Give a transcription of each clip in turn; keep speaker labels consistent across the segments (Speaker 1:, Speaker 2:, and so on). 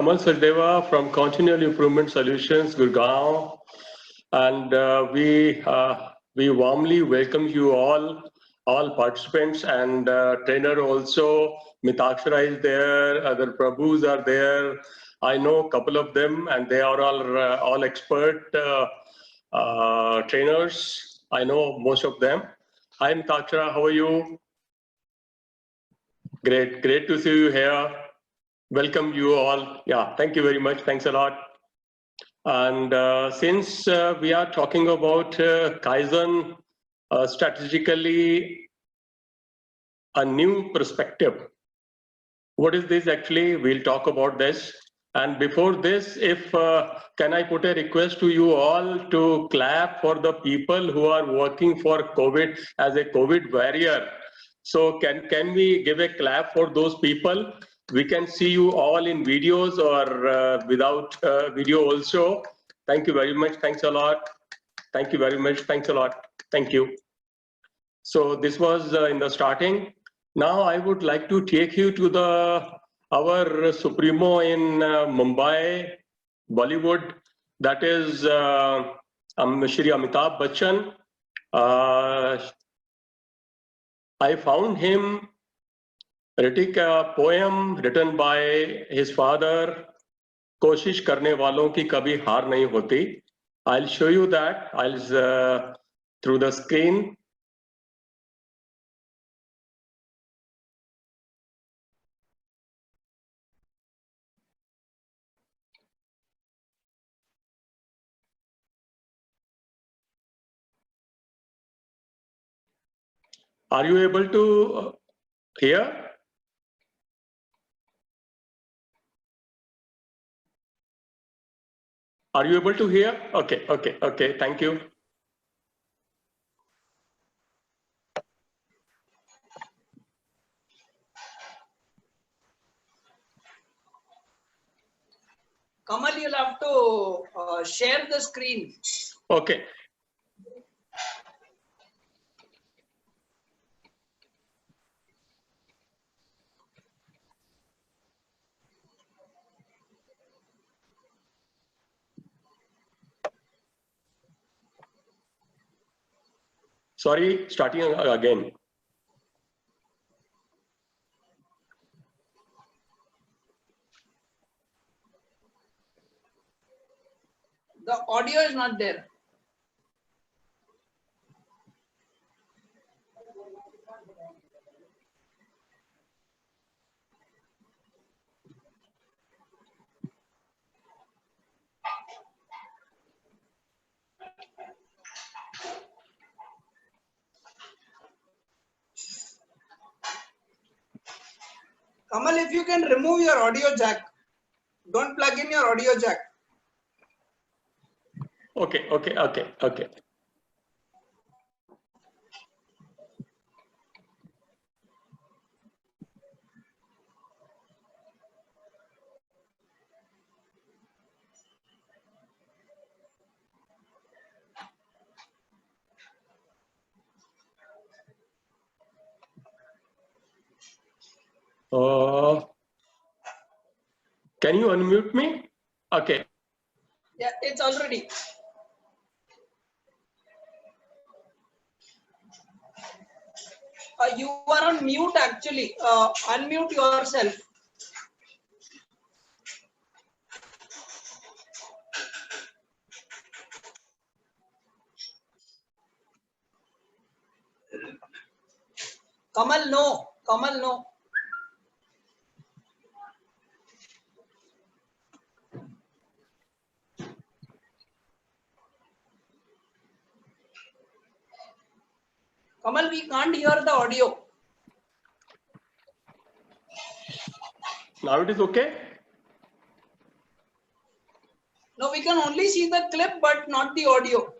Speaker 1: Kamal Sachdeva from Continual Improvement Solutions, Gurgaon, and we warmly welcome you all participants and trainer also. Mitakshara is there, other Prabhus are there. I know a couple of them, and they are all expert trainers. I know most of them. Hi Mitakshara, how are you? Great to see you here. Welcome you all. Yeah, thank you very much. Thanks a lot. And since we are talking about Kaizen strategically, a new perspective. What is this actually? We'll talk about this. And before this, if can I put a request to you all to clap for the people who are working for COVID as a COVID warrior. So can we give a clap for those people? We can see you all in videos or without video also. Thank you very much. Thanks a lot. Thank you very much. Thanks a lot. Thank you. So this was in the starting. Now I would like to take you to our Supremo in Mumbai, Bollywood. That is Shri Amitabh Bachchan. I found him writing a poem written by his father. कोशिश करने वालों की कभी हार नहीं होती. I'll show you that. I'll through the screen. Are you able to hear? Are you able to hear? Okay. Thank you.
Speaker 2: Kamal, you'll have to share the screen.
Speaker 1: Okay. Sorry, starting again.
Speaker 2: The audio is not there. Kamal, if you can remove your audio jack, don't plug in your audio jack.
Speaker 1: Okay. Can you unmute me? Okay.
Speaker 2: Yeah, it's already. You are on mute actually. Unmute yourself. Kamal, no. Kamal, no. Kamal, we can't hear the audio.
Speaker 1: Now it is okay?
Speaker 2: No, we can only see the clip, but not the audio.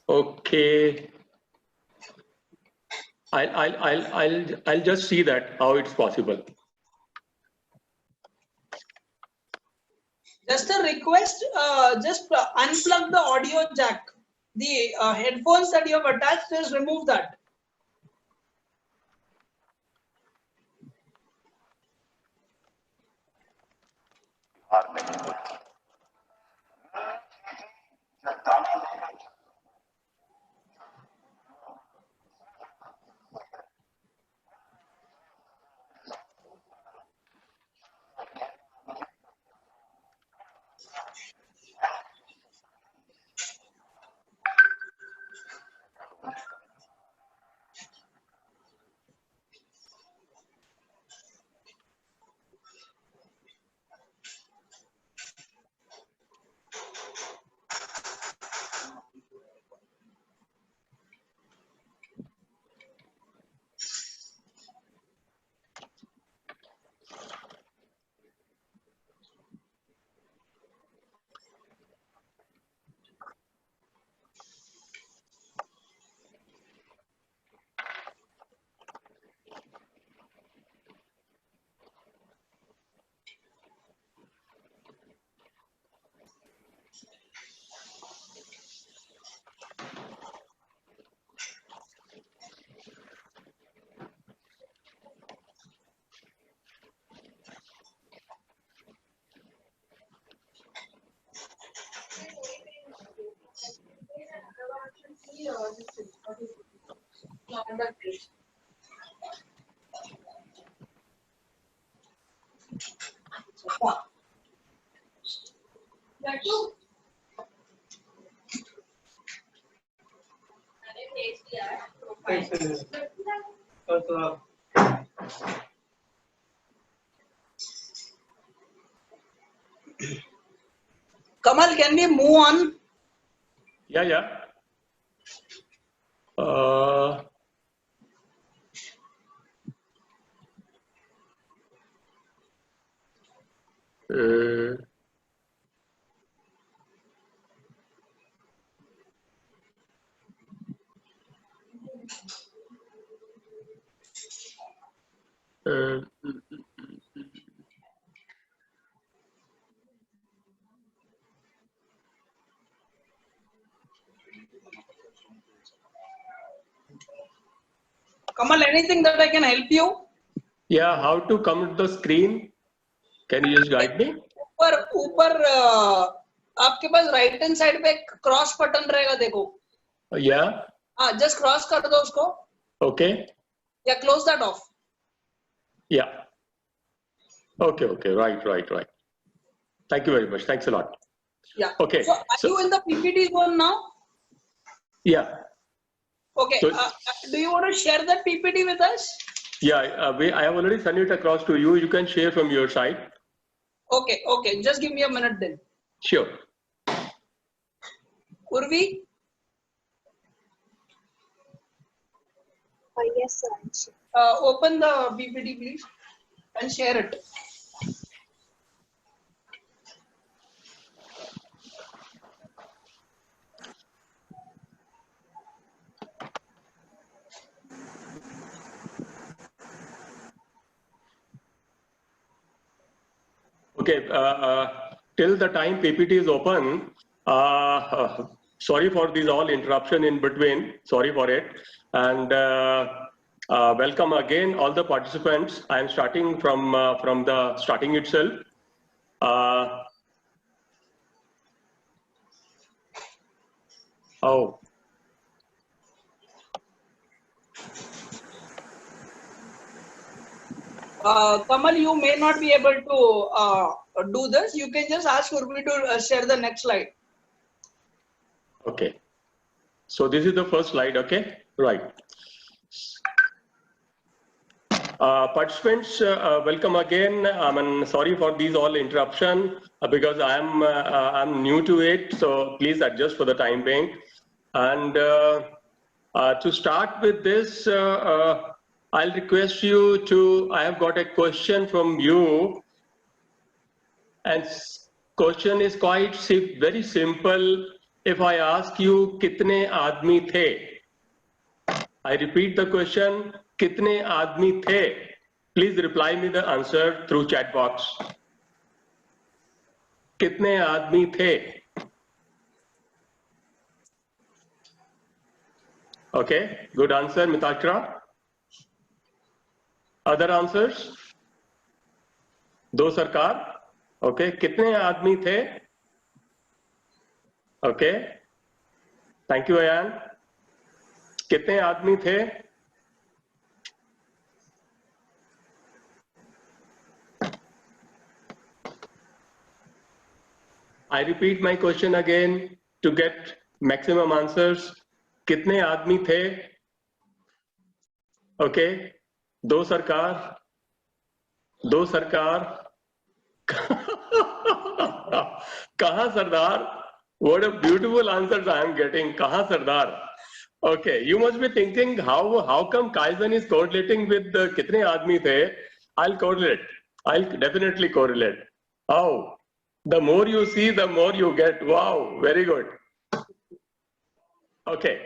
Speaker 1: Okay. I'll just see that how it's possible.
Speaker 2: Just a request, just unplug the audio jack. The headphones that you have attached, just remove that. Kamal, can we move on?
Speaker 1: Yeah.
Speaker 2: Kamal, anything that I can help you?
Speaker 1: Yeah, how to come to the screen? Can you just guide me?
Speaker 2: ऊपर आपके पास right hand side पे cross button रहेगा देखो.
Speaker 1: Yeah.
Speaker 2: हाँ, just cross कर दो उसको.
Speaker 1: Okay.
Speaker 2: Yeah, close that off.
Speaker 1: Yeah. Okay. Right. Thank you very much. Thanks a lot.
Speaker 2: Yeah.
Speaker 1: Okay.
Speaker 2: So are you in the PPT zone now?
Speaker 1: Yeah.
Speaker 2: Okay.
Speaker 1: So,
Speaker 2: do you want to share that PPT with us?
Speaker 1: Yeah, I have already sent it across to you. You can share from your side.
Speaker 2: Okay. Just give me a minute then.
Speaker 1: Sure.
Speaker 2: Urvi?
Speaker 3: Yes, sir.
Speaker 2: Open the PPT please and share it.
Speaker 1: Okay. Till the time PPT is open, sorry for these all interruption in between. Sorry for it. And welcome again all the participants. I am starting from the starting itself.
Speaker 2: Kamal, you may not be able to do this. You can just ask Urvi to share the next slide.
Speaker 1: Okay. So this is the first slide. Okay. Right. Participants, welcome again. Sorry for these all interruption because I'm new to it. So please adjust for the time being. And to start with this, I'll request you to. I have got a question from you, and question is quite very simple. If I ask you, कितने आदमी थे? I repeat the question. कितने आदमी थे? Please reply me the answer through chat box. कितने आदमी थे? Okay, good answer, Mitachra. Other answers? Do Sarkar? Okay कितने आदमी थे? Okay thank you Ayaan. कितने आदमी थे? I repeat my question again to get maximum answers. कितने आदमी थे? ओके दो सरकार कहाँ सरदार? What a beautiful answers I am getting. कहाँ सरदार? Okay, you must be thinking how come Kaizen is correlating with the कितने आदमी थे? I'll correlate. I'll definitely correlate. How? The more you see, the more you get. Wow, very good. Okay.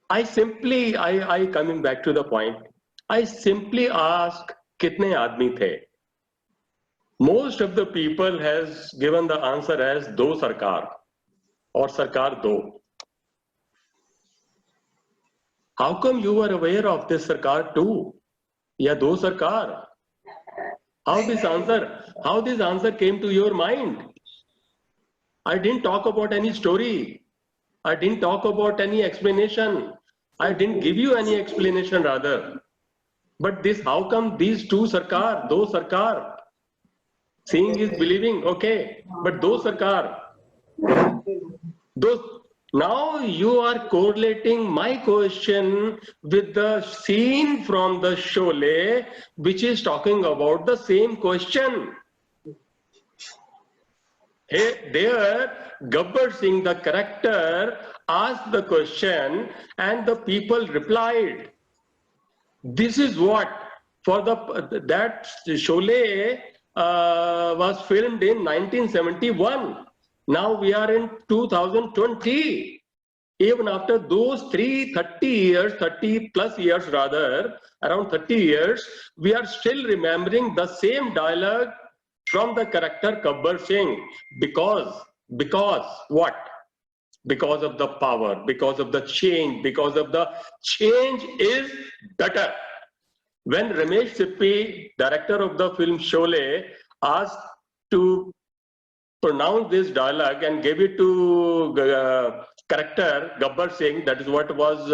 Speaker 1: I coming back to the point. I simply ask कितने आदमी थे? Most of the people has given the answer as दो सरकार or सरकार दो. How come you were aware of this sarkar too? या दो सरकार? How this answer came to your mind? I didn't talk about any story. I didn't talk about any explanation. I didn't give you any explanation rather. But this, how come these two sarkar, do sarkar? Seeing is believing, okay. But do sarkar. Those, now you are correlating my question with the scene from the Sholay, which is talking about the same question. There, Gabbar Singh, the character, asked the question and the people replied. This is what, for that Sholay was filmed in 1971. Now we are in 2020. Even after those 30 plus years rather, around 30 years, we are still remembering the same dialogue from the character Gabbar Singh. Because what? Because of the power, because of the change, because of the change is better. When Ramesh Sippy, director of the film Sholay, asked to pronounce this dialogue and gave it to character Gabbar Singh, that is what was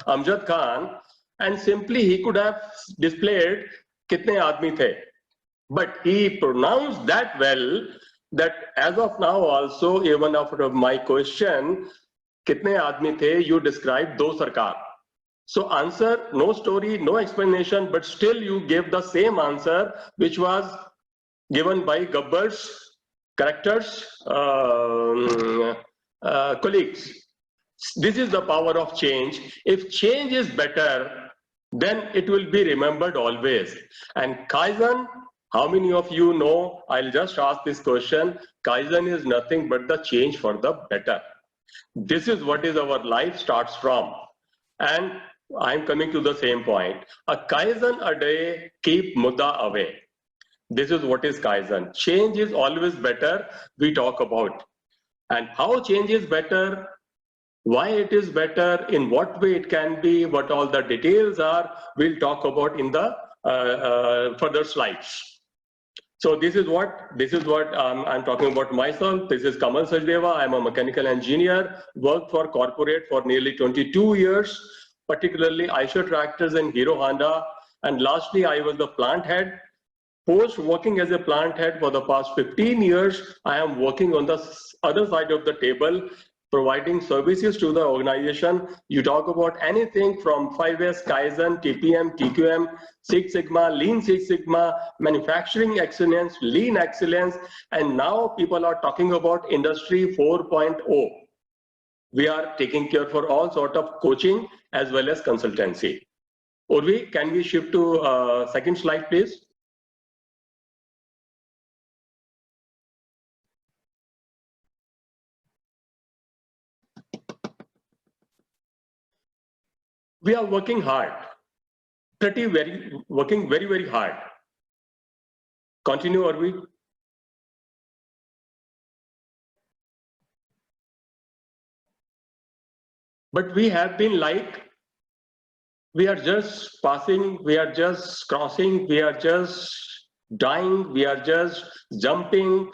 Speaker 1: Amjad Khan, and simply he could have displayed kitne aadmi the. But he pronounced that well that as of now also, even after my question, kitne aadmi the, you described do sarkar. So answer, no story, no explanation, but still you gave the same answer which was given by Gabbar's characters, colleagues. This is the power of change. If change is better, then it will be remembered always. And Kaizen, how many of you know, I'll just ask this question, Kaizen is nothing but the change for the better. This is what is our life starts from. And I'm coming to the same point. A Kaizen a day, keep Mudda away. This is what is Kaizen. Change is always better, we talk about. And how change is better, why it is better, in what way it can be, what all the details are, we'll talk about in the further slides. So this is what I'm talking about myself. This is Kamal Sachdeva. I'm a mechanical engineer, worked for corporate for nearly 22 years, particularly Eicher Tractors and Hero Honda. And lastly, I was the plant head. Post working as a plant head for the past 15 years, I am working on the other side of the table, providing services to the organization. You talk about anything from 5S, Kaizen, TPM, TQM, Six Sigma, Lean Six Sigma, manufacturing excellence, lean excellence, and now people are talking about Industry 4.0. We are taking care for all sort of coaching as well as consultancy. Urvi, can we shift to second slide, please? We are working hard, working very hard. Continue, Urvi. But we have been like, we are just passing, we are just crossing, we are just dying, we are just jumping,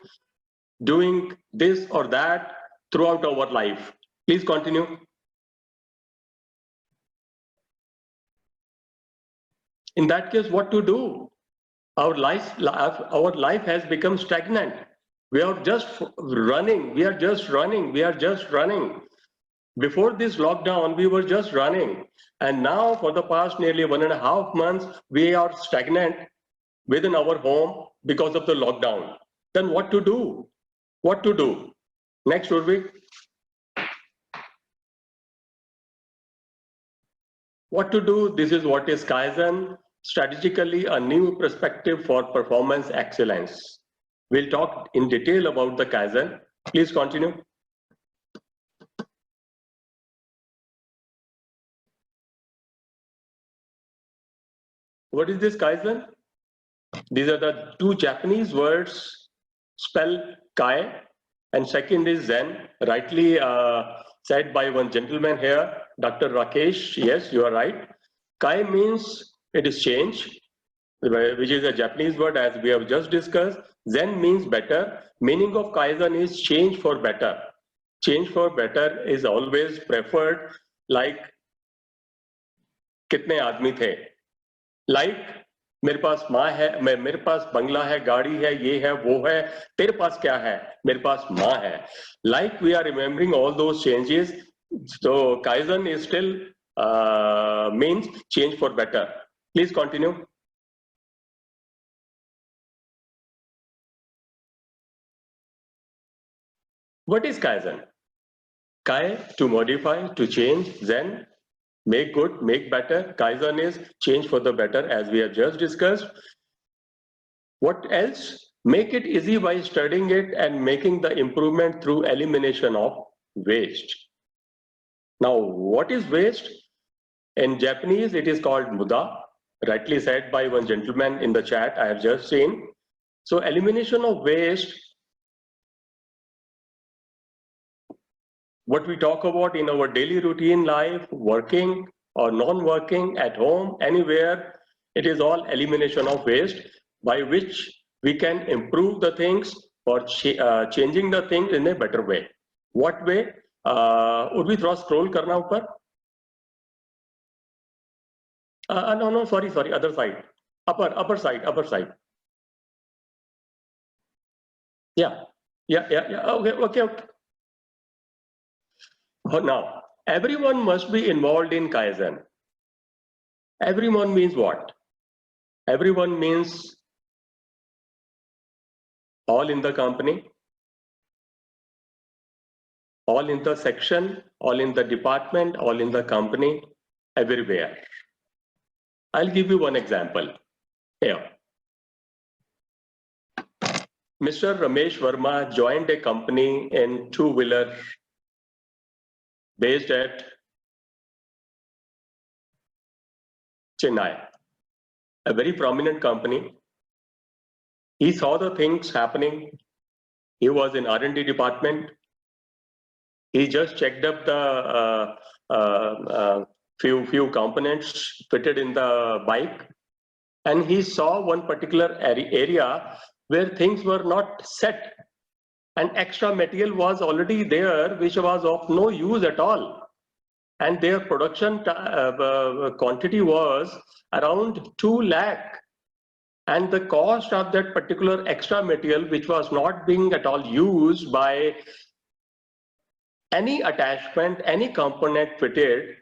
Speaker 1: doing this or that throughout our life. Please continue. In that case, what to do? Our life has become stagnant. We are just running. We are just running. We are just running. Before this lockdown, we were just running. And now for the past nearly 1.5 months, we are stagnant within our home because of the lockdown. Then what to do? What to do? Next, Urvi. What to do? This is what is Kaizen, strategically a new perspective for performance excellence. We'll talk in detail about the Kaizen. Please continue. What is this Kaizen? These are the two Japanese words, spell Kai, and second is Zen, rightly said by one gentleman here, Dr. Rakesh. Yes, you are right. Kai means it is change, which is a Japanese word as we have just discussed. Zen means better. Meaning of Kaizen is change for better. Change for better is always preferred. Like कितने आदमी थे? Like मेरे पास माँ है, मेरे पास बंगला है, गाड़ी है, ये है, वो है, तेरे पास क्या है? मेरे पास माँ है. Like we are remembering all those changes. So Kaizen is still means change for better. Please continue. What is Kaizen? Kai, to modify, to change. Zen, make good, make better. Kaizen is change for the better, as we have just discussed. What else? Make it easy by studying it and making the improvement through elimination of waste. Now, what is waste? In Japanese, it is called muda, rightly said by one gentleman in the chat I have just seen. So elimination of waste, what we talk about in our daily routine life, working or non-working, at home, anywhere, it is all elimination of waste, by which we can improve the things or changing the things in a better way. What way? Urvi, थोड़ा scroll करना ऊपर. No, sorry, other side. Upper side. Yeah. Okay. Now, everyone must be involved in Kaizen. Everyone means what? Everyone means all in the company, all in the section, all in the department, all in the company, everywhere. I'll give you one example here. Mr. Ramesh Verma joined a company in two-wheeler based at Chennai, a very prominent company. He saw the things happening. He was in R&D department. He just checked up the few components fitted in the bike, and he saw one particular area where things were not set, and extra material was already there, which was of no use at all. And their production quantity was around 2 lakh. And the cost of that particular extra material, which was not being at all used by any attachment, any component fitted.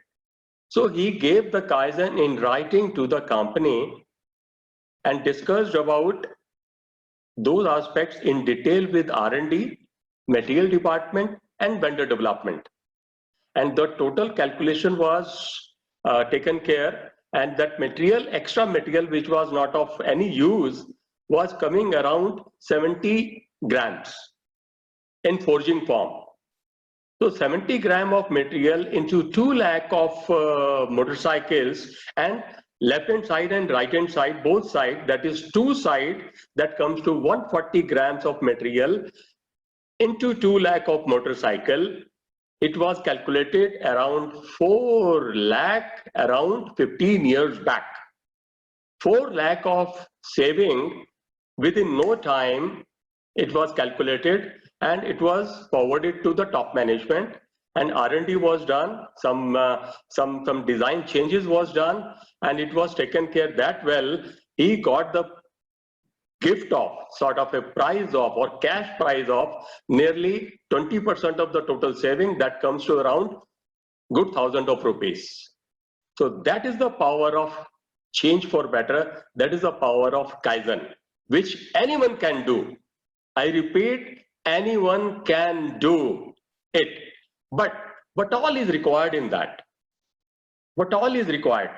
Speaker 1: So he gave the Kaizen in writing to the company and discussed about those aspects in detail with R&D, material department, and vendor development. And the total calculation was taken care, and that material, extra material, which was not of any use, was coming around 70 grams in forging form. So 70 gram of material into 2 lakh of motorcycles, and left hand side and right hand side, both sides, that is 2 sides, that comes to 140 grams of material into 2 lakh of motorcycle. It was calculated around 4 lakh around 15 years back. 4 lakh of saving within no time, it was calculated and it was forwarded to the top management, and R&D was done, some design changes was done, and it was taken care that well. He got the gift of, sort of a prize of, or cash prize of nearly 20% of the total saving. That comes to around good 1,000 of rupees. So that is the power of change for better. That is the power of Kaizen, which anyone can do. I repeat, anyone can do it. But what all is required in that? What all is required?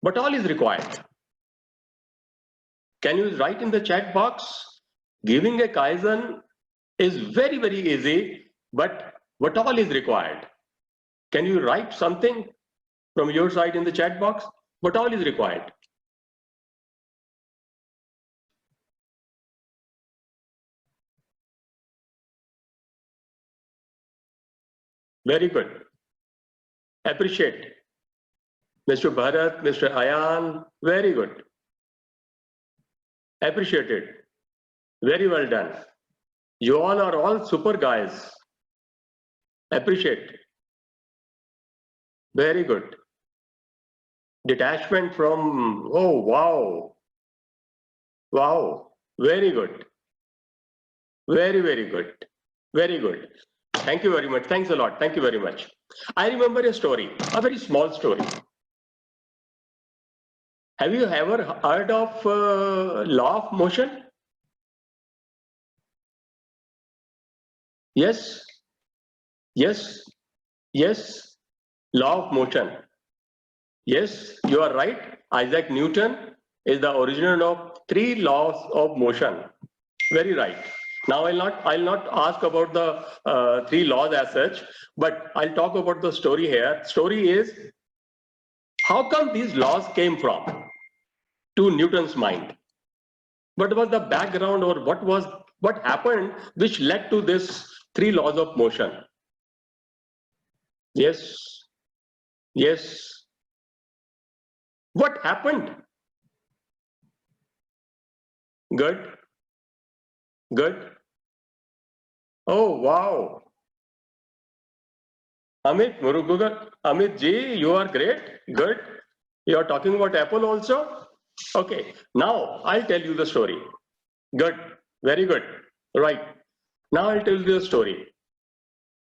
Speaker 1: What all is required? Can you write in the chat box? Giving a Kaizen is very, very easy, but what all is required? Can you write something from your side in the chat box? What all is required? Very good. Appreciate. Mr. Bharat, Mr. Ayan, very good. Appreciate it. Very well done. You all are all super guys. Appreciate. Very good. Detachment from, oh, wow. Wow. Very good. Very, very good. Very good. Thank you very much. Thanks a lot. Thank you very much. I remember a story, a very small story. Have you ever heard of law of motion? Yes. Yes. Yes. Law of motion. Yes, you are right. Isaac Newton is the originator of 3 laws of motion. Very right. Now I'll not ask about the 3 laws as such, but I'll talk about the story here. Story is, how come these laws came from to Newton's mind? What was the background, or what happened which led to this 3 laws of motion? Yes. Yes. What happened? Good. Good. Oh, wow. Amit Murugugar, Amit ji, you are great. Good. You are talking about Apple also? Okay. Now I'll tell you the story. Good. Very good. Right. Now I'll tell you the story.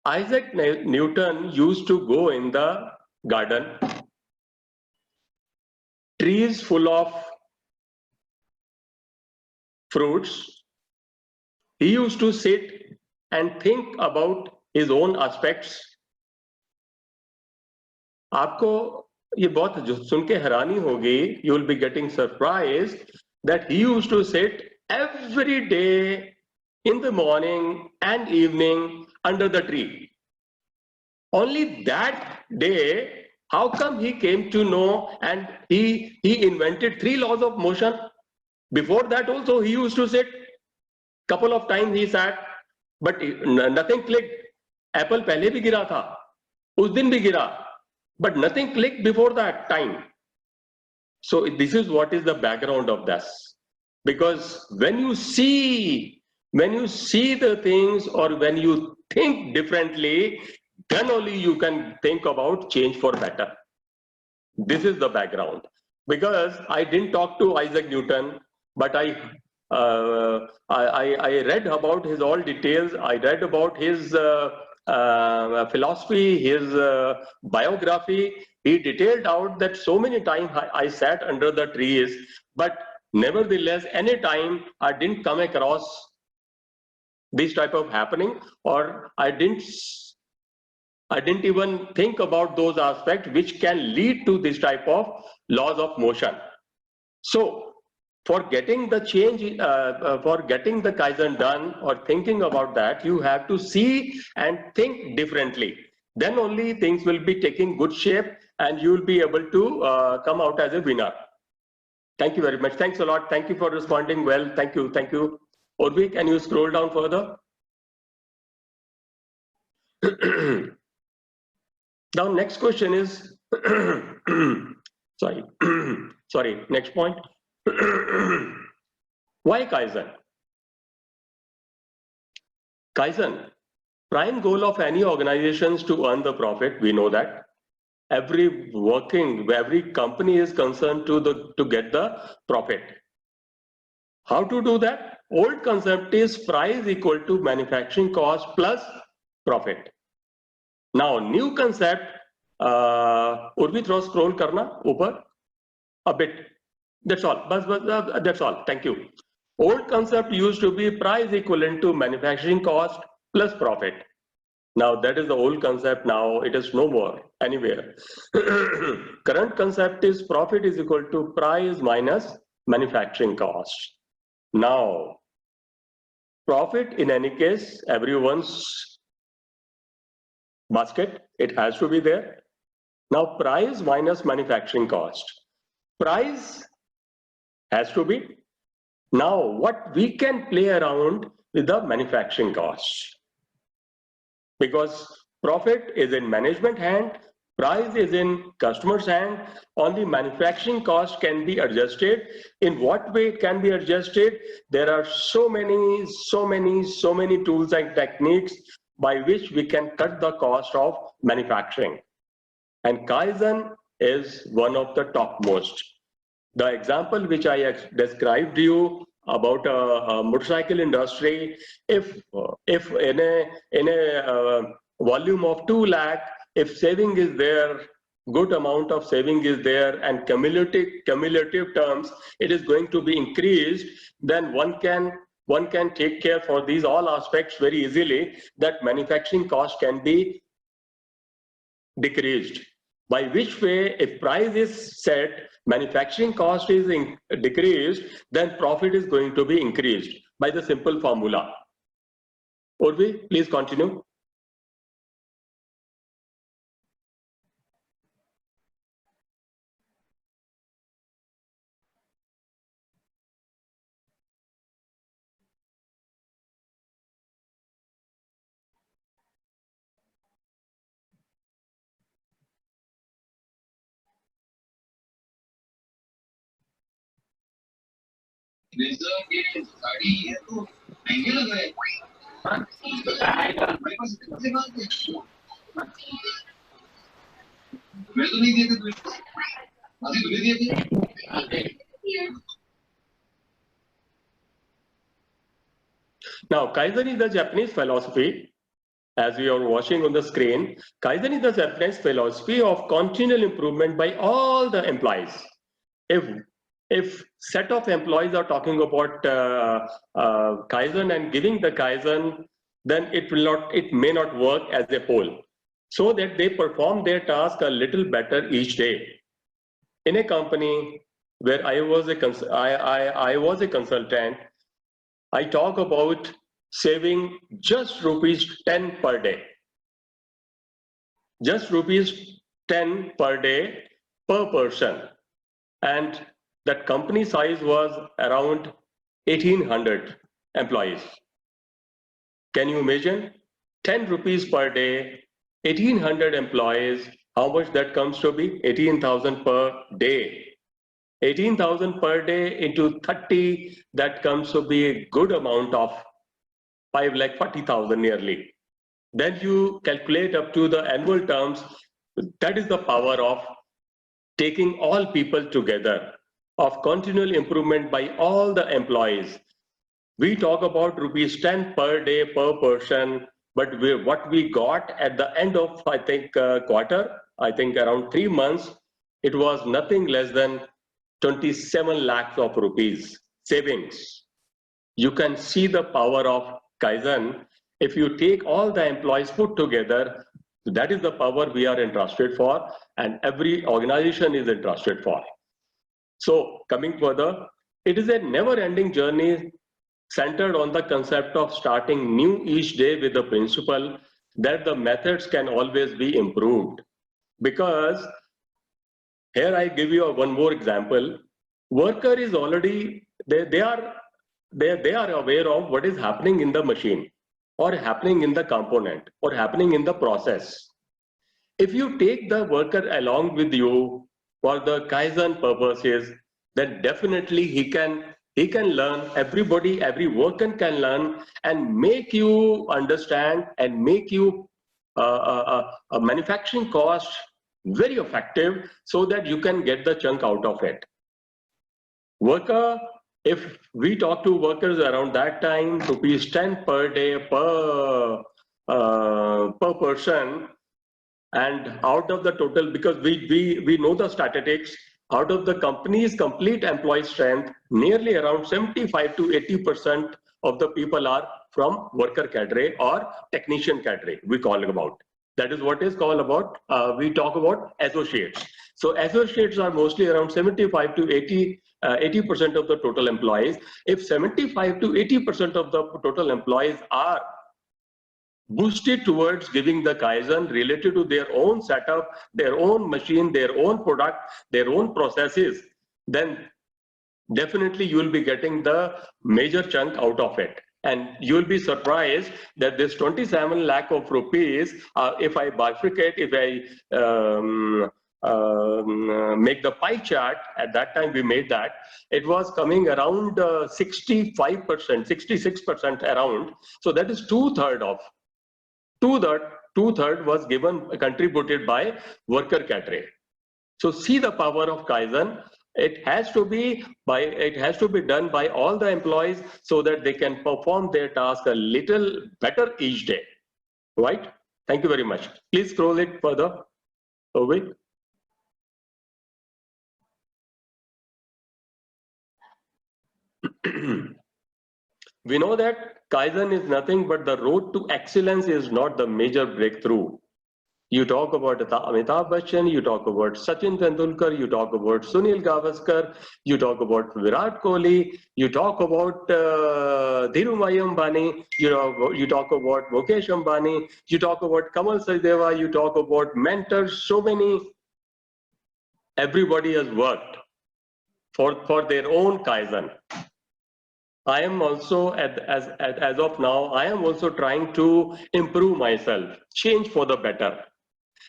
Speaker 1: Isaac Newton used to go in the garden, trees full of fruits. He used to sit and think about his own aspects. आपको ये बहुत सुन के हैरानी होगी, you will be getting surprised that he used to sit every day in the morning and evening under the tree. Only that day, how come he came to know, and he invented 3 laws of motion? Before that also he used to sit. Couple of times he sat, but nothing clicked. Apple पहले भी गिरा था, उस दिन भी गिरा, but nothing clicked before that time. So this is what is the background of this. Because when you see the things, or when you think differently, then only you can think about change for better. This is the background. Because I didn't talk to Isaac Newton, but I read about his all details. I read about his philosophy, his biography. He detailed out that so many times I sat under the trees, but nevertheless, any time I didn't come across this type of happening, or I didn't even think about those aspects which can lead to this type of laws of motion. So for getting the change, for getting the Kaizen done, or thinking about that, you have to see and think differently. Then only things will be taking good shape, and you will be able to come out as a winner. Thank you very much. Thanks a lot. Thank you for responding well. Thank you. Thank you. Urvi, can you scroll down further? Now, next question is, sorry, next point. Why Kaizen? Kaizen, prime goal of any organization is to earn the profit. We know that. Every company is concerned to get the profit. How to do that? Old concept is price equal to manufacturing cost plus profit. Now new concept, Urvi throw scroll karna upar a bit. That's all. That's all. Thank you. Old concept used to be price equivalent to manufacturing cost plus profit. Now that is the old concept. Now it is no more anywhere. Current concept is profit is equal to price minus manufacturing cost. Now, profit in any case, everyone's basket, it has to be there. Now, price minus manufacturing cost. Price has to be. Now, what we can play around with the manufacturing cost. Because profit is in management hand, price is in customer's hand, only manufacturing cost can be adjusted. In what way it can be adjusted? There are so many tools and techniques by which we can cut the cost of manufacturing. And Kaizen is one of the topmost. The example which I described to you about a motorcycle industry, if in a volume of 2 lakh, if saving is there, good amount of saving is there, and cumulative terms, it is going to be increased, then one can take care for these all aspects very easily, that manufacturing cost can be decreased. By which way, if price is set, manufacturing cost is decreased, then profit is going to be increased by the simple formula. Urvi, please continue. Now, Kaizen is a Japanese philosophy. As we are watching on the screen, Kaizen is the Japanese philosophy of continual improvement by all the employees. If set of employees are talking about Kaizen and giving the Kaizen, then it may not work as a whole, so that they perform their task a little better each day. In a company where I was a consultant, I talk about saving just ₹10 per day. Just ₹10 per day per person. And that company size was around 1,800 employees. Can you imagine? 10 rupees per day, 1,800 employees, how much that comes to be? 18,000 per day. 18,000 per day into 30, that comes to be a good amount of 5,40,000 nearly. Then you calculate up to the annual terms. That is the power of taking all people together, of continual improvement by all the employees. We talk about ₹10 per day per person, but what we got at the end of, I think, quarter, I think around 3 months, it was nothing less than 27 lakhs of rupees savings. You can see the power of Kaizen. If you take all the employees put together, that is the power we are interested for, and every organization is interested for. So coming further, it is a never-ending journey centered on the concept of starting new each day with the principle that the methods can always be improved. Because here I give you one more example. Worker is already, they are aware of what is happening in the machine, or happening in the component, or happening in the process. If you take the worker along with you for the Kaizen purposes, then definitely he can He can learn, everybody, every worker can learn and make you understand and make you a manufacturing cost very effective so that you can get the chunk out of it. Worker, if we talk to workers around that time, ₹10 per day per person, and out of the total, because we know the statistics, out of the company's complete employee strength, nearly around 75 to 80% of the people are from worker cadre or technician cadre, we call it about. That is what is called about, we talk about associates. So associates are mostly around 75 to 80% of the total employees. If 75 to 80% of the total employees are boosted towards giving the Kaizen related to their own setup, their own machine, their own product, their own processes, then definitely you will be getting the major chunk out of it. And you will be surprised that this 27 lakh of rupees, if I bifurcate, if I make the pie chart, at that time we made that, it was coming around 65%, 66% around. So that is two-thirds of. Two-thirds was contributed by worker cadre. So see the power of Kaizen. It has to be done by all the employees so that they can perform their task a little better each day. Right? Thank you very much. Please scroll it further. Over. We know that Kaizen is nothing but the road to excellence is not the major breakthrough. You talk about Amitabh Bachchan, you talk about Sachin Tendulkar, you talk about Sunil Gavaskar, you talk about Virat Kohli, you talk about Dhirubhai Ambani, you talk about Mukesh Ambani, you talk about Kamal Sachdeva, you talk about mentors, so many. Everybody has worked for their own Kaizen. I am also, as of now, I am also trying to improve myself, change for the better.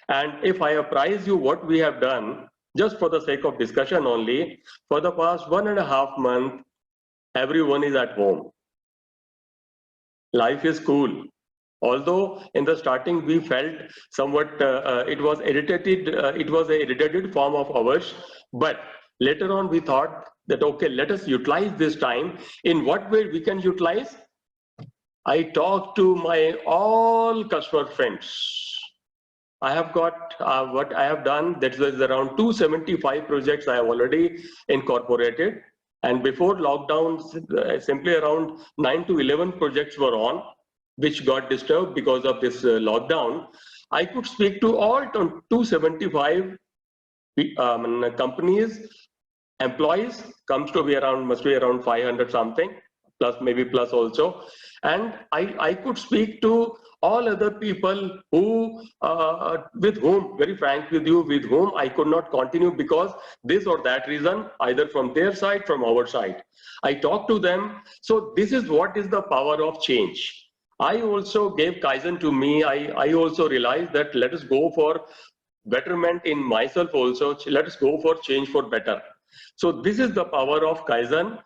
Speaker 1: And if I apprise you what we have done, just for the sake of discussion only, for the past 1.5 months, everyone is at home. Life is cool. Although in the starting we felt somewhat it was a irritated form of ours, but later on we thought that, okay, let us utilize this time. In what way we can utilize? I talked to my all customer friends. I have got what I have done, that was around 275 projects I have already incorporated. And before lockdown, simply around 9 to 11 projects were on, which got disturbed because of this lockdown. I could speak to all 275 companies, employees, must be around 500 something, plus maybe plus also. And I could speak to all other people who, with whom, very frank with you, with whom I could not continue because this or that reason, either from their side, from our side. I talked to them. So this is what is the power of change. I also gave Kaizen to me. I also realized that let us go for betterment in myself also. Let us go for change for better. So this is the power of Kaizen.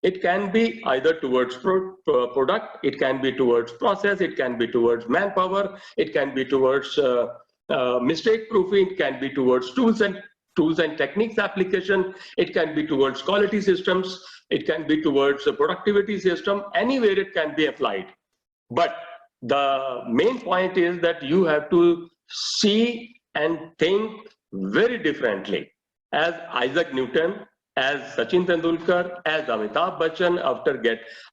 Speaker 1: It can be either towards product, it can be towards process, it can be towards manpower, it can be towards mistake proofing, it can be towards tools and techniques application, it can be towards quality systems, it can be towards a productivity system, anywhere it can be applied. But the main point is that you have to see and think very differently. As Isaac Newton, as Sachin Tendulkar, as Amitabh Bachchan,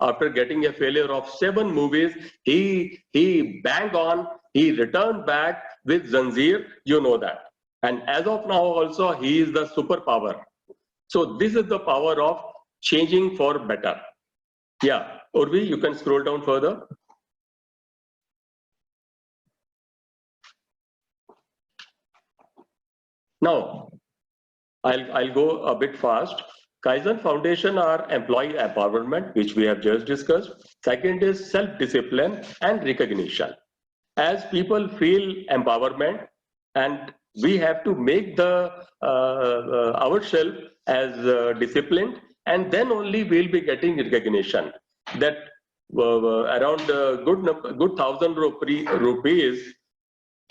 Speaker 1: after getting a failure of 7 movies, he banged on, he returned back with Zanjeer, you know that. And as of now also, he is the superpower. So this is the power of changing for better. Yeah, Urvi, you can scroll down further. Now, I'll go a bit fast. Kaizen Foundation are employee empowerment, which we have just discussed. Second is self-discipline and recognition. As people feel empowerment, and we have to make the ourselves as disciplined, and then only we'll be getting recognition that around good 1,000 rupees.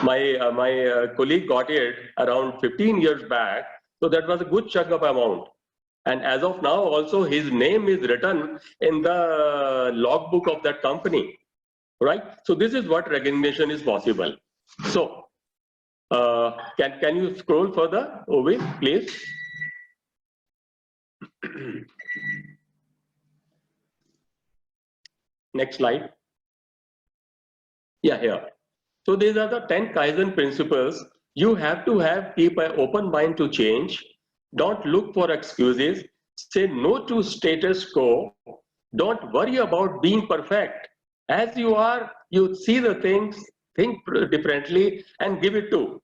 Speaker 1: My colleague got it around 15 years back, so that was a good chunk of amount. And as of now, also his name is written in the logbook of that company, right? So this is what recognition is possible. So can you scroll further, Ovi, please? Next slide. Yeah, here. So these are the 10 Kaizen principles. You have to keep an open mind to change. Don't look for excuses. Say no to status quo. Don't worry about being perfect. As you are, you see the things, think differently, and give it to.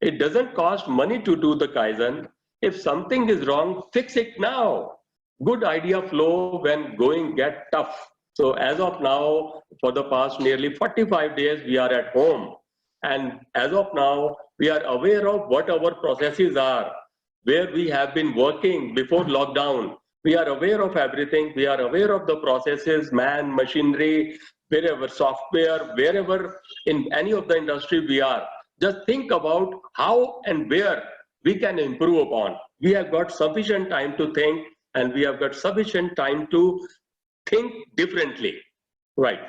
Speaker 1: It doesn't cost money to do the Kaizen. If something is wrong, fix it now. Good idea flow when going get tough. So as of now, for the past nearly 45 days, we are at home. And as of now, we are aware of what our processes are, where we have been working before lockdown. We are aware of everything. We are aware of the processes, man, machinery, wherever, software, wherever in any of the industry we are. Just think about how and where we can improve upon. We have got sufficient time to think, and we have got sufficient time to think differently, right?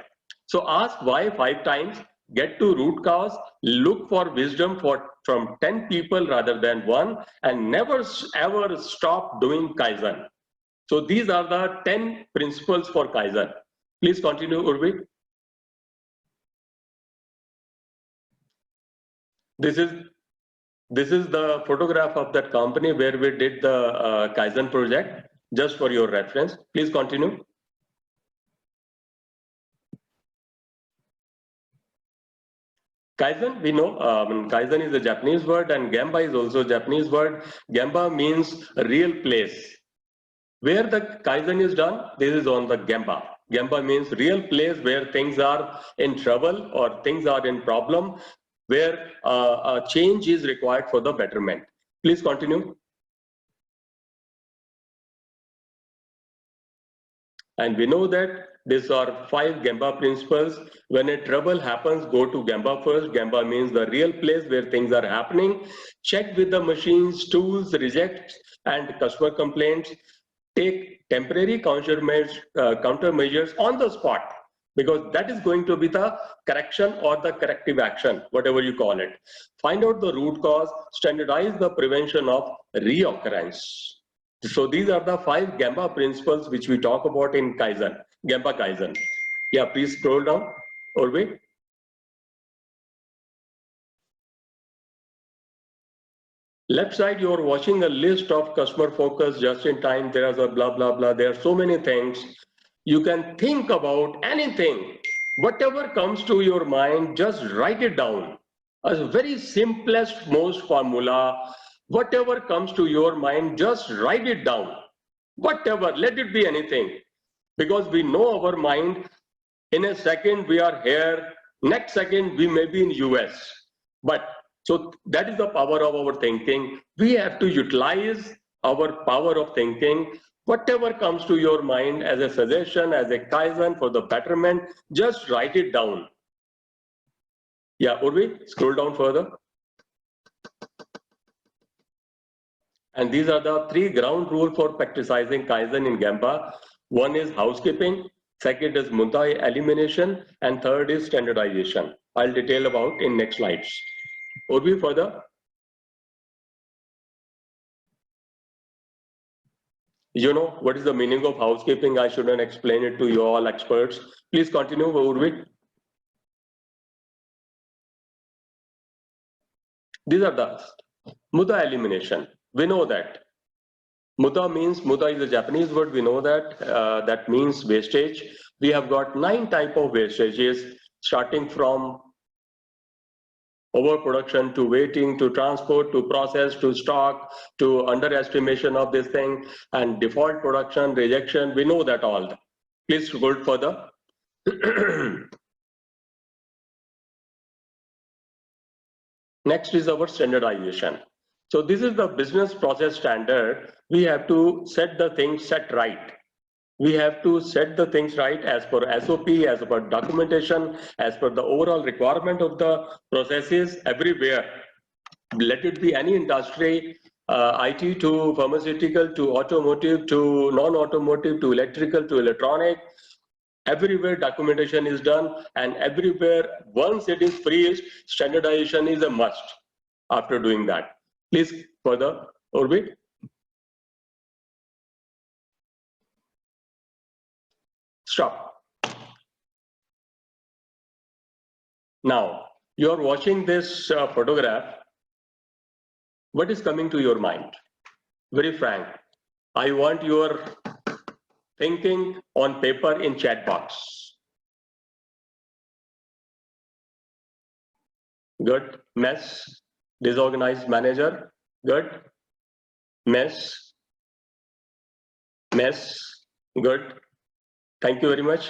Speaker 1: So ask why 5 times, get to root cause, look for wisdom from 10 people rather than 1, and never ever stop doing Kaizen. So these are the 10 principles for Kaizen. Please continue, Urvi. This is the photograph of that company where we did the Kaizen project, just for your reference. Please continue. Kaizen, we know, Kaizen is a Japanese word and Gemba is also a Japanese word. Gemba means real place. Where the Kaizen is done, this is on the Gemba. Gemba means real place where things are in trouble or things are in problem, where a change is required for the betterment. Please continue. And we know that these are 5 Gemba principles. When a trouble happens, go to Gemba first. Gemba means the real place where things are happening. Check with the machines, tools, rejects, and customer complaints. Take temporary countermeasures on the spot, because that is going to be the correction or the corrective action, whatever you call it. Find out the root cause, standardize the prevention of reoccurrence. So these are the 5 Gemba principles which we talk about in Kaizen, Gemba Kaizen. Yeah, please scroll down, Urvi. Left side, you're watching a list of customer focus, just in time, there is a blah, blah, blah. There are so many things. You can think about anything. Whatever comes to your mind, just write it down. A very simplest, most formula. Whatever comes to your mind, just write it down. Whatever, let it be anything. Because we know our mind, in a second we are here, next second we may be in US. But so that is the power of our thinking. We have to utilize our power of thinking. Whatever comes to your mind as a suggestion, as a Kaizen for the betterment, just write it down. Yeah, Urvi, scroll down further. And these are the 3 ground rules for practicing Kaizen in Gemba. One is housekeeping, second is Mutai elimination, and third is standardization. I'll detail about in next slides. Urvi, further. You know what is the meaning of housekeeping? I shouldn't explain it to you all experts. Please continue, Urvi. These are the Muta elimination. We know that. Muta is a Japanese word. We know that. That means wastage. We have got 9 types of wastages, starting from overproduction to waiting to transport to process to stock to underestimation of this thing and default production, rejection. We know that all. Please go further. Next is our standardization. So this is the business process standard. We have to set the things set right. We have to set the things right as per SOP, as per documentation, as per the overall requirement of the processes everywhere. Let it be any industry, IT to pharmaceutical to automotive to non-automotive to electrical to electronic. Everywhere documentation is done, and everywhere once it is freezed, standardization is a must after doing that. Please further, Urvi. Stop. Now, you're watching this photograph. What is coming to your mind? Very frank. I want your thinking on paper in chat box. Good. Mess. Disorganized manager. Good. Mess. Mess. Good. Thank you very much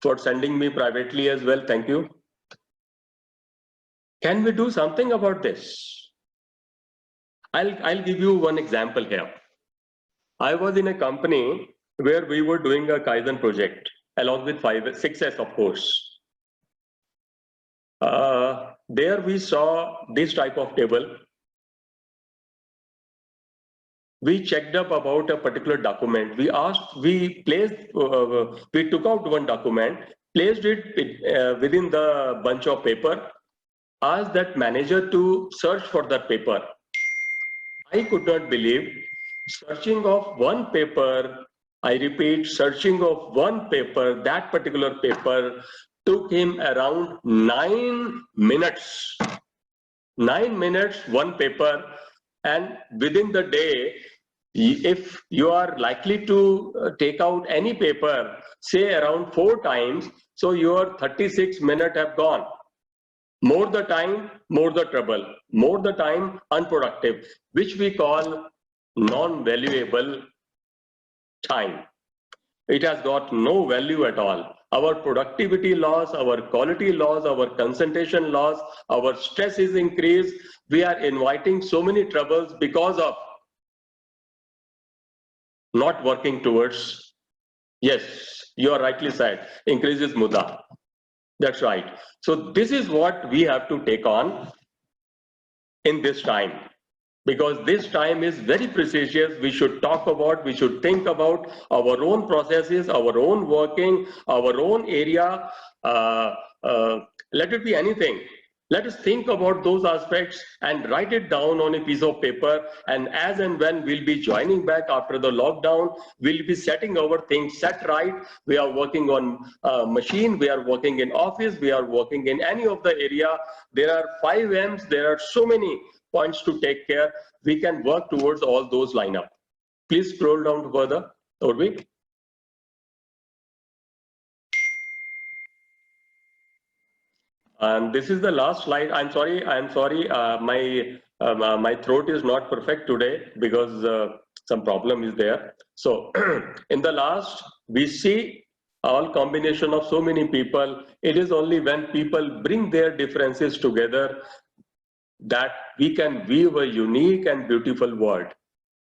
Speaker 1: for sending me privately as well. Thank you. Can we do something about this? I'll give you one example here. I was in a company where we were doing a Kaizen project along with 6S, of course. There we saw this type of table. We checked up about a particular document. We took out one document, placed it within the bunch of paper, asked that manager to search for that paper. I could not believe, searching of one paper, I repeat, searching of one paper, that particular paper took him around 9 minutes. 9 minutes, one paper, and within the day, if you are likely to take out any paper, say around 4 times, so your 36 minutes have gone. More the time, more the trouble. More the time, unproductive, which we call non-valuable time. It has got no value at all. Our productivity loss, our quality loss, our concentration loss, our stress is increased. We are inviting so many troubles because of not working towards, yes, you are rightly said, increases mudda. That's right. So this is what we have to take on in this time, because this time is very precious. We should talk about, we should think about our own processes, our own working, our own area. Let it be anything. Let us think about those aspects and write it down on a piece of paper. And as and when we'll be joining back after the lockdown, we'll be setting our things set right. We are working on machine, we are working in office, we are working in any of the area. There are 5 M's, there are so many points to take care. We can work towards all those lineup. Please scroll down further, Urvi. And this is the last slide. I'm sorry. My throat is not perfect today because some problem is there. So in the last, we see all combination of so many people. It is only when people bring their differences together that we can weave a unique and beautiful world.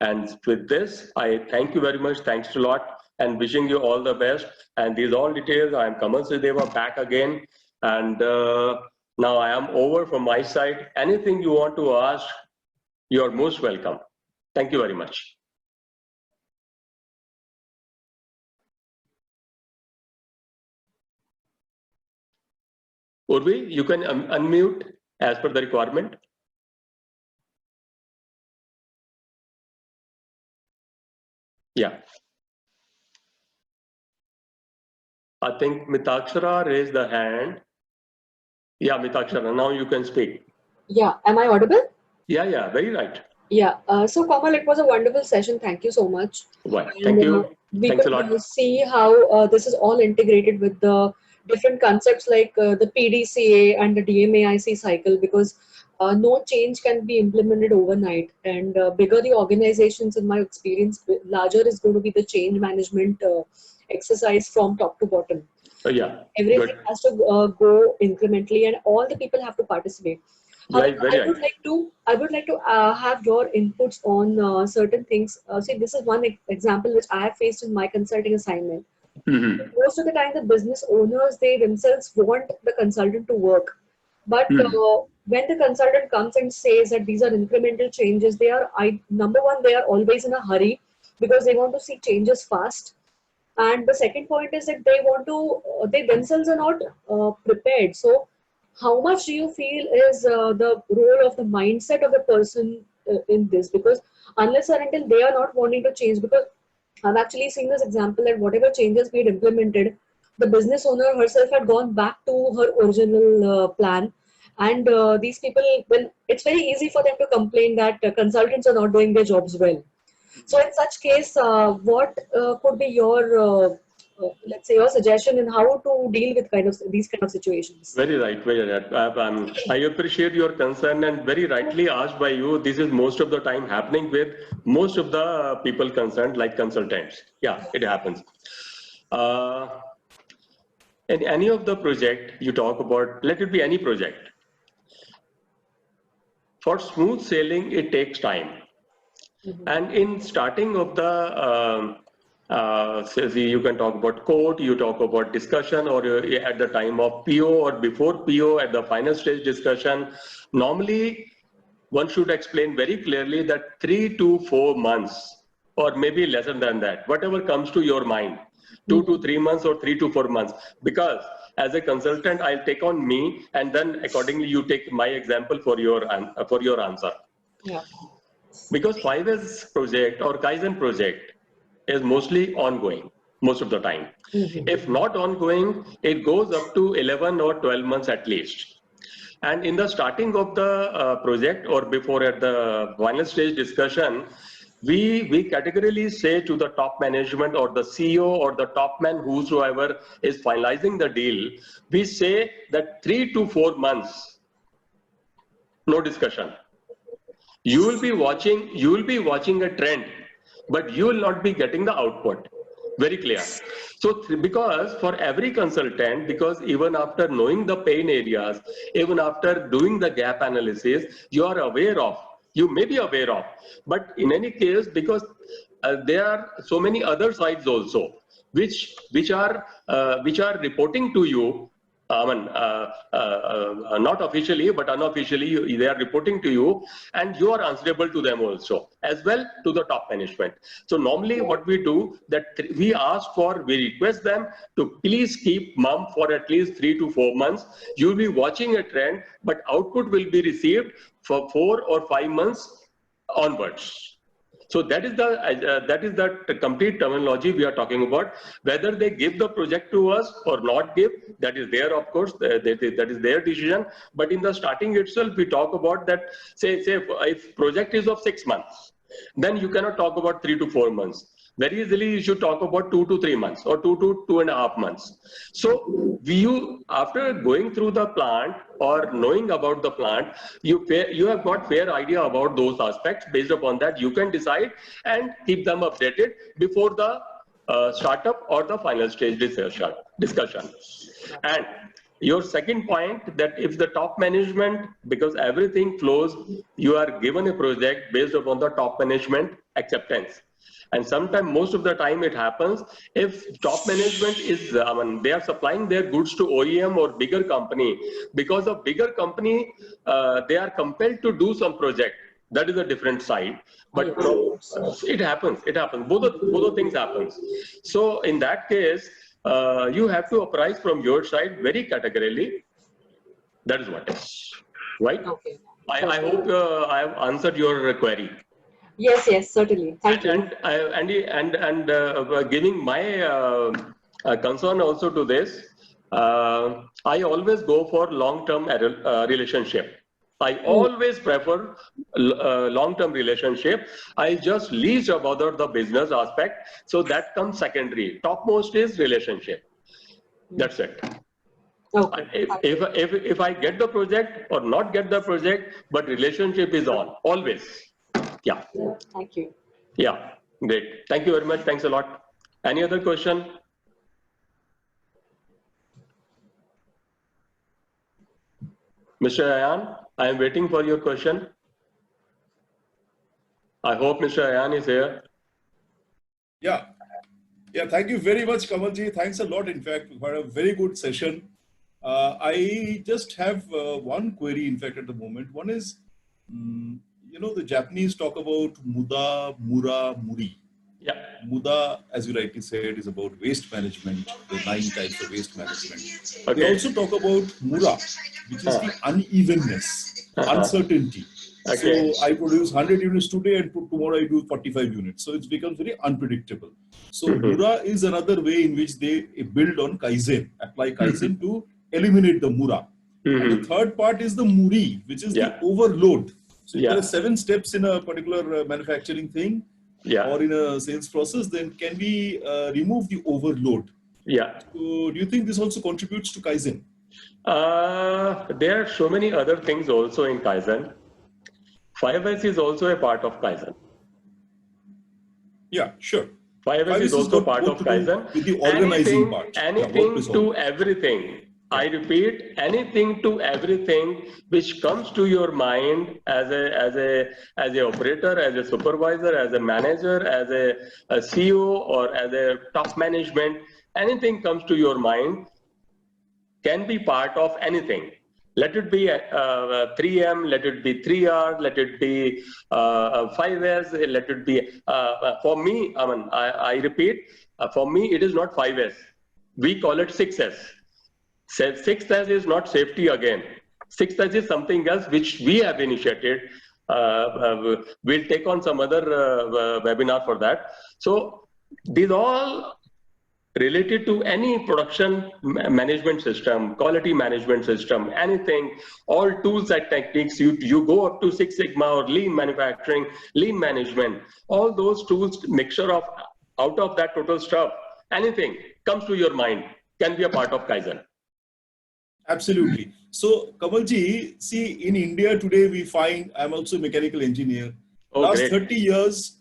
Speaker 1: And with this, I thank you very much. Thanks a lot, and wishing you all the best. And these all details. I am Kamal Srideva back again. And now I am over from my side. Anything you want to ask, you are most welcome. Thank you very much. Urvi, you can unmute as per the requirement. Yeah. I think Mitakshara raised the hand. Yeah, Mitakshara, now you can speak.
Speaker 3: Yeah, am I audible?
Speaker 1: Yeah, very right.
Speaker 3: Yeah, so Kamal, it was a wonderful session. Thank you so much.
Speaker 1: Well, thank you.
Speaker 3: We
Speaker 1: Thanks a
Speaker 3: could
Speaker 1: lot.
Speaker 3: see how this is all integrated with the different concepts like the PDCA and the DMAIC cycle, because no change can be implemented overnight. And bigger the organizations, in my experience, larger is going to be the change management exercise from top to bottom.
Speaker 1: Yeah,
Speaker 3: everything
Speaker 1: good.
Speaker 3: has to go incrementally, and all the people have to participate.
Speaker 1: Right,
Speaker 3: However,
Speaker 1: very
Speaker 3: I would
Speaker 1: right.
Speaker 3: like to have your inputs on certain things. See, this is one example which I have faced in my consulting assignment.
Speaker 1: Mhm.
Speaker 3: Most of the time, the business owners, they themselves want the consultant to work, but
Speaker 1: Mhm.
Speaker 3: when the consultant comes and says that these are incremental changes, they are, number one, they are always in a hurry because they want to see changes fast. And the second point is that they want to, they themselves are not prepared. So how much do you feel is the role of the mindset of the person in this? Because unless or until they are not wanting to change, because I've actually seen this example that whatever changes we had implemented, the business owner herself had gone back to her original plan. And these people, when it's very easy for them to complain that consultants are not doing their jobs well. So in such case, what could be your, let's say, your suggestion in how to deal with kind of these kind of situations?
Speaker 1: Very right, very right. I appreciate your concern and very rightly asked by you. This is most of the time happening with most of the people concerned, like consultants. Yeah, it happens. Uh, in any of the project you talk about, let it be any project. For smooth sailing, it takes time.
Speaker 3: Mhm.
Speaker 1: And in starting of the you can talk about quote, you talk about discussion, or at the time of PO or before PO at the final stage discussion. Normally, one should explain very clearly that 3 to 4 months, or maybe lesser than that, whatever comes to your mind, 2 to 3 months or 3 to 4 months. Because as a consultant, I'll take on me, and then accordingly you take my example for your answer.
Speaker 3: Yeah.
Speaker 1: Because 5S project or Kaizen project is mostly ongoing most of the time.
Speaker 3: Mhm.
Speaker 1: If not ongoing, it goes up to 11 or 12 months at least. And in the starting of the project or before at the final stage discussion, we categorically say to the top management or the CEO or the top man whosoever is finalizing the deal, we say that 3 to 4 months, no discussion. You will be watching a trend, but you will not be getting the output. Very clear. So because for every consultant, because even after knowing the pain areas, even after doing the gap analysis, you are aware of, you may be aware of, but in any case, because there are so many other sides also which are reporting to you. I mean, not officially, but unofficially, they are reporting to you, and you are answerable to them also, as well to the top management. So normally, what we do that we ask for, we request them to please keep mum for at least 3 to 4 months. You will be watching a trend, but output will be received for 4 or 5 months onwards. So that is the complete terminology we are talking about. Whether they give the project to us or not give, that is there, of course, that is their decision. But in the starting itself, we talk about that. Say if project is of 6 months, then you cannot talk about 3 to 4 months. Very easily, you should talk about 2 to 3 months or 2 to 2.5 months. So after going through the plant or knowing about the plant, you have got fair idea about those aspects. Based upon that, you can decide and keep them updated before the startup or the final stage discussion. And your second point, that if the top management, because everything flows, you are given a project based upon the top management acceptance. And sometimes, most of the time, it happens if top management is, I mean, they are supplying their goods to OEM or bigger company. Because of bigger company, they are compelled to do some project. That is a different side. But it happens. It happens. Both the things happens. So in that case, you have to apprise from your side very categorically. That is what is right.
Speaker 3: Okay.
Speaker 1: I
Speaker 3: Okay.
Speaker 1: hope I have answered your query.
Speaker 3: Yes, yes, certainly. Thank you.
Speaker 1: Giving my concern also to this, I always go for long-term relationship. I
Speaker 3: Mm.
Speaker 1: always prefer long-term relationship. I just least bother the business aspect, so that comes secondary. Topmost is relationship. That's it.
Speaker 3: Okay. Thank you.
Speaker 1: If I get the project or not get the project, but relationship is on always. Yeah.
Speaker 3: Thank you.
Speaker 1: Yeah, great. Thank you very much. Thanks a lot. Any other question? Mr. Ayan? I am waiting for your question. I hope Mr. Ayan is here.
Speaker 4: Yeah. Yeah, thank you very much, Kamalji. Thanks a lot, in fact, for a very good session. I just have one query, in fact, at the moment. One is, you know, the Japanese talk about muda, mura, muri.
Speaker 1: Yeah.
Speaker 4: Muda, as you rightly said, is about waste management, the 9 types of waste management.
Speaker 1: Okay.
Speaker 4: They also talk about mura, which is the unevenness, uncertainty.
Speaker 1: Okay.
Speaker 4: So I produce 100 units today and tomorrow I do 45 units. So it becomes very unpredictable. So Mura is another way in which they build on Kaizen, apply Kaizen to eliminate the Mura. And the third part is the Muri, which is the overload. So if there are 7 steps in a particular manufacturing thing or in a sales process, then can we remove the overload?
Speaker 1: Yeah.
Speaker 4: So do you think this also contributes to Kaizen?
Speaker 1: There are so many other things also in Kaizen. 5S is also a part of Kaizen.
Speaker 4: Yeah, sure.
Speaker 1: 5S is also part of Kaizen.
Speaker 4: With the organizing part.
Speaker 1: Anything to everything. I repeat, anything to everything which comes to your mind as a operator, as a supervisor, as a manager, as a CEO, or as a top management, anything comes to your mind can be part of anything. Let it be 3M, let it be 3R, let it be 5S, let it be, for me, I repeat, for me, it is not 5S. We call it 6S. 6S is not safety again. 6S is something else which we have initiated. We'll take on some other webinar for that. So these all related to any production management system, quality management system, anything, all tools and techniques, you go up to 6 Sigma or lean manufacturing, lean management, all those tools, mixture of out of that total stuff, anything comes to your mind can be a part of Kaizen.
Speaker 4: Absolutely. So Kamalji, see, in India today we find, I'm also a mechanical engineer. Last
Speaker 1: great.
Speaker 4: 30 years,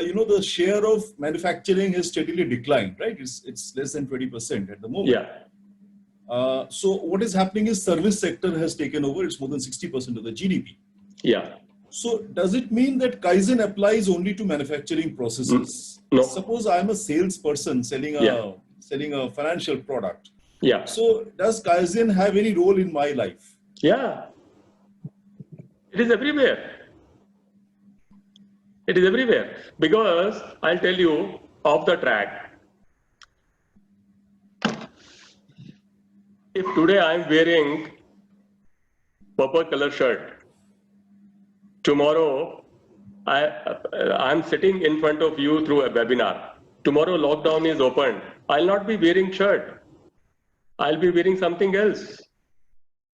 Speaker 4: you know, the share of manufacturing has steadily declined, right? It's less than 20% at the moment.
Speaker 1: Yeah.
Speaker 4: So what is happening is service sector has taken over. It's more than 60% of the GDP.
Speaker 1: Yeah.
Speaker 4: So does it mean that Kaizen applies only to manufacturing processes?
Speaker 1: No.
Speaker 4: Suppose I'm a salesperson selling a financial product.
Speaker 1: Yeah.
Speaker 4: So does Kaizen have any role in my life?
Speaker 1: Yeah. It is everywhere. It is everywhere, because I'll tell you off the track. If today I'm wearing purple color shirt, tomorrow I'm sitting in front of you through a webinar. Tomorrow lockdown is open. I'll not be wearing shirt. I'll be wearing something else.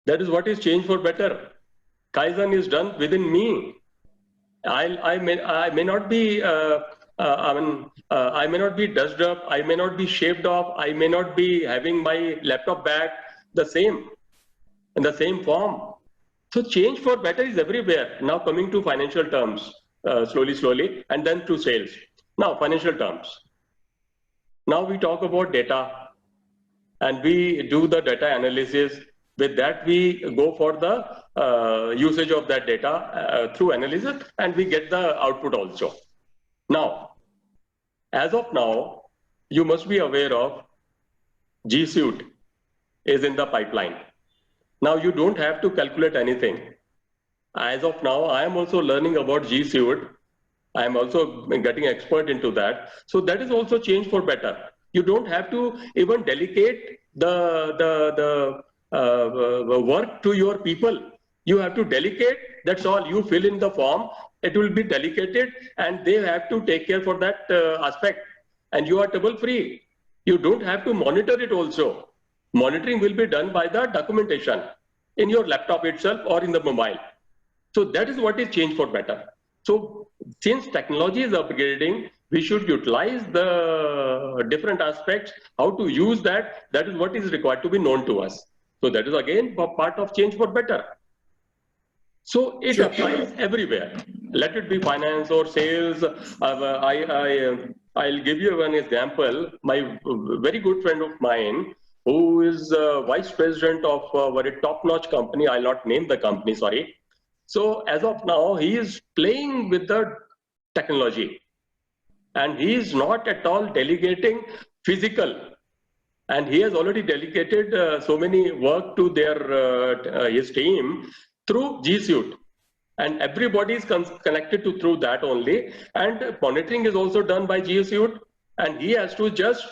Speaker 1: That is what is changed for better. Kaizen is done within me. I may not be I may not be dusted up, I may not be shaved off, I may not be having my laptop bag the same in the same form. So change for better is everywhere. Now coming to financial terms, slowly, and then to sales. Now financial terms. Now we talk about data, and we do the data analysis. With that, we go for the usage of that data through analysis, and we get the output also. Now, as of now, you must be aware of G Suite is in the pipeline. Now, you don't have to calculate anything. As of now, I am also learning about G Suite. I am also getting expert into that. So that is also change for better. You don't have to even delegate the work to your people. You have to delegate, that's all. You fill in the form, it will be delegated, and they have to take care for that aspect. And you are trouble free. You don't have to monitor it also. Monitoring will be done by the documentation in your laptop itself or in the mobile. So that is what is change for better. So since technology is upgrading, we should utilize the different aspects, how to use that. That is what is required to be known to us. So that is again part of change for better. So it applies everywhere. Let it be finance or sales. I'll give you an example. My very good friend of mine, who is vice president of a very top-notch company, I'll not name the company, sorry. So as of now, he is playing with the technology, and he is not at all delegating physical. And he has already delegated so many work to his team through G Suite. And everybody is connected to through that only. And monitoring is also done by G Suite. And he has to just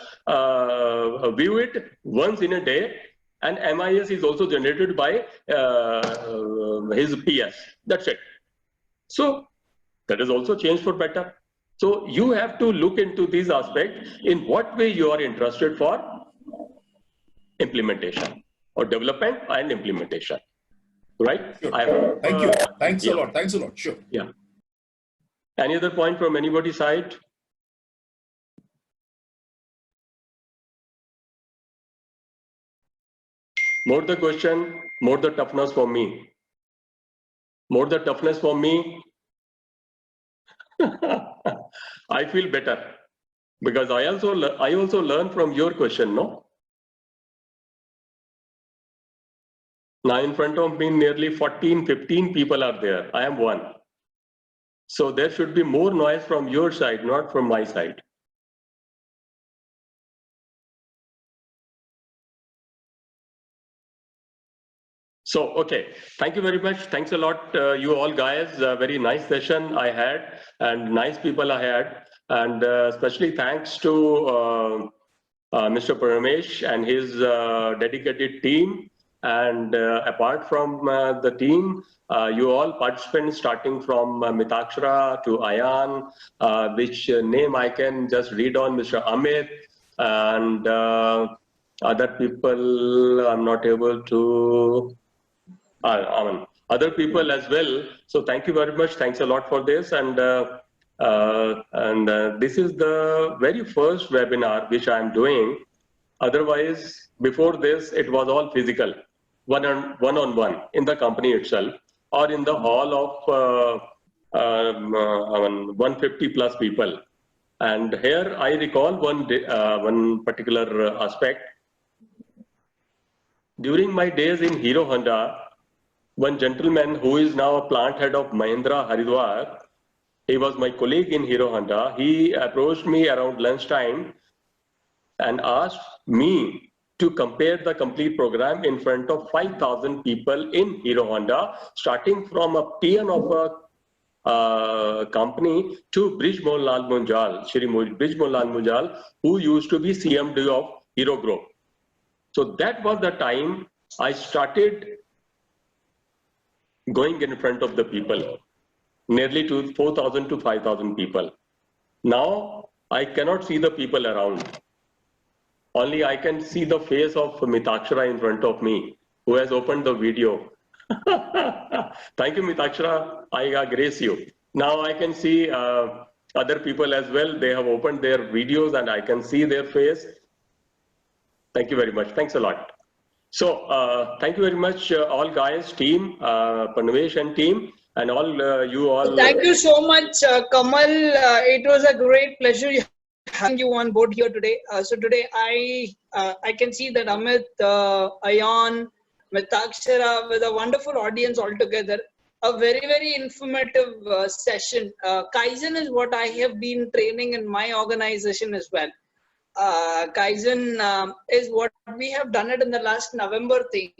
Speaker 1: view it once in a day. And MIS is also generated by his PS. That's it. So that is also changed for better. So you have to look into these aspects, in what way you are interested for implementation or development and implementation, right?
Speaker 4: Sure. Thank you. Thanks
Speaker 1: yeah.
Speaker 4: a lot. Thanks a lot. Sure.
Speaker 1: Yeah. Any other point from anybody's side? More the question, more the toughness for me. More the toughness for me. I feel better because I also learn from your question, no? Now in front of me, nearly 15 people are there. I am one. So there should be more noise from your side, not from my side. So, okay, thank you very much. Thanks a lot, you all guys. Very nice session I had, and nice people I had. And especially thanks to Mr. Paramesh and his dedicated team. And apart from the team, you all participants, starting from Mitakshara to Ayan, which name I can just read on, Mr. Amit, and other people I'm not able to, other people as well. So thank you very much. Thanks a lot for this. And this is the very first webinar which I'm doing. Otherwise, before this, it was all physical, one-on-one in the company itself, or in the hall of 150 plus people. And here I recall one particular aspect. During my days in Hero Honda, one gentleman who is now a plant head of Mahindra Haridwar, he was my colleague in Hero Honda. He approached me around lunchtime and asked me to compare the complete program in front of 5,000 people in Hero Honda, starting from a peon of a company to Brij Mohan Lal Munjal, Shri Brij Mohan Lal Munjal, who used to be CMD of Hero Group. So that was the time I started going in front of the people, nearly to 4,000 to 5,000 people. Now I cannot see the people around. Only I can see the face of Mitakshara in front of me, who has opened the video. Thank you, Mitakshara. I grace you. Now I can see other people as well. They have opened their videos and I can see their face. Thank you very much. Thanks a lot. So thank you very much, all guys, team, Parnavesh and team, and all you all.
Speaker 2: Thank you so much, Kamal. It was a great pleasure having you on board here today. So today I can see that Amit, Ayan, Mitakshara, with a wonderful audience altogether. A very, very informative session. Kaizen is what I have been training in my organization as well. Kaizen is what we have done it in the last November thing.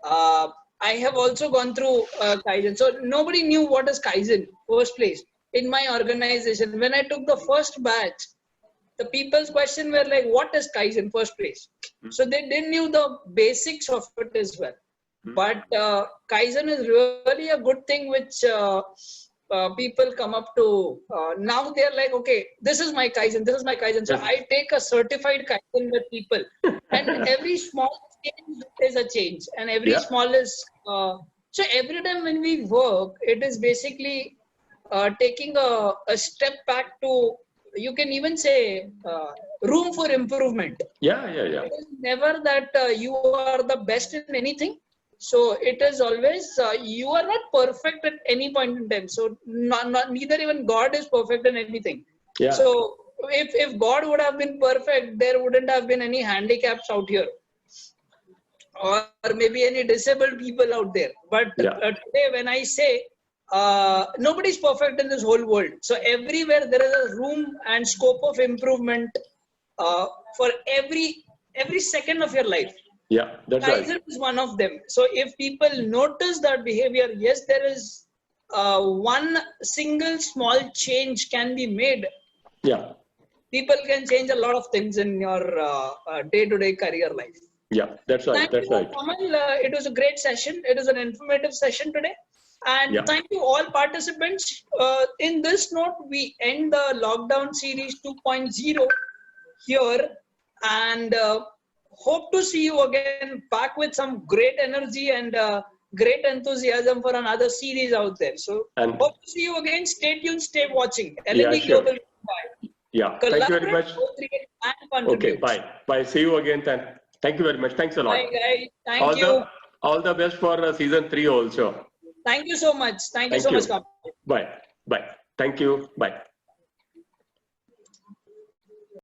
Speaker 2: I have also gone through Kaizen. So nobody knew what is Kaizen first place in my organization. When I took the first batch, the people's question were like, what is Kaizen first place? So they didn't knew the basics of it as well. But Kaizen is really a good thing which people come up to. Now they're like, okay, this is my Kaizen, this is my Kaizen. So I take a certified Kaizen with people. And every small change is a change. And every small is, so every time when we work, it is basically taking a step back to, you can even say, room for improvement.
Speaker 1: Yeah.
Speaker 2: It is never that you are the best in anything. So it is always, you are not perfect at any point in time. So neither even God is perfect in anything.
Speaker 1: Yeah.
Speaker 2: So if God would have been perfect, there wouldn't have been any handicaps out here. Or maybe any disabled people out there. But today when I say nobody's perfect in this whole world. So everywhere there is a room and scope of improvement for every second of your life.
Speaker 1: Yeah, that's right.
Speaker 2: Kaizen is one of them. So if people notice that behavior, yes, there is one single small change can be made.
Speaker 1: Yeah.
Speaker 2: People can change a lot of things in your day-to-day career life.
Speaker 1: Yeah, that's right.
Speaker 2: Thank
Speaker 1: That's
Speaker 2: you,
Speaker 1: right.
Speaker 2: Kamal. It was a great session. It was an informative session today. And
Speaker 1: Yeah.
Speaker 2: thank you all participants. In this note, we end the lockdown series 2.0 here, and hope to see you again back with some great energy and great enthusiasm for another series out there. So
Speaker 1: And
Speaker 2: hope to see you again. Stay tuned, stay watching.
Speaker 1: Yeah,
Speaker 2: LNE
Speaker 1: sure.
Speaker 2: Global.
Speaker 1: yeah, thank you very
Speaker 2: Collaborate,
Speaker 1: much.
Speaker 2: co-create, and
Speaker 1: Okay,
Speaker 2: contribute.
Speaker 1: bye. Bye. See you again then. Thank you very much. Thanks a lot.
Speaker 2: Bye, guys. Thank you.
Speaker 1: All the best for season 3 also.
Speaker 2: Thank you so much. Thank you so much, Kamal.
Speaker 1: Bye. Bye. Thank you. Bye.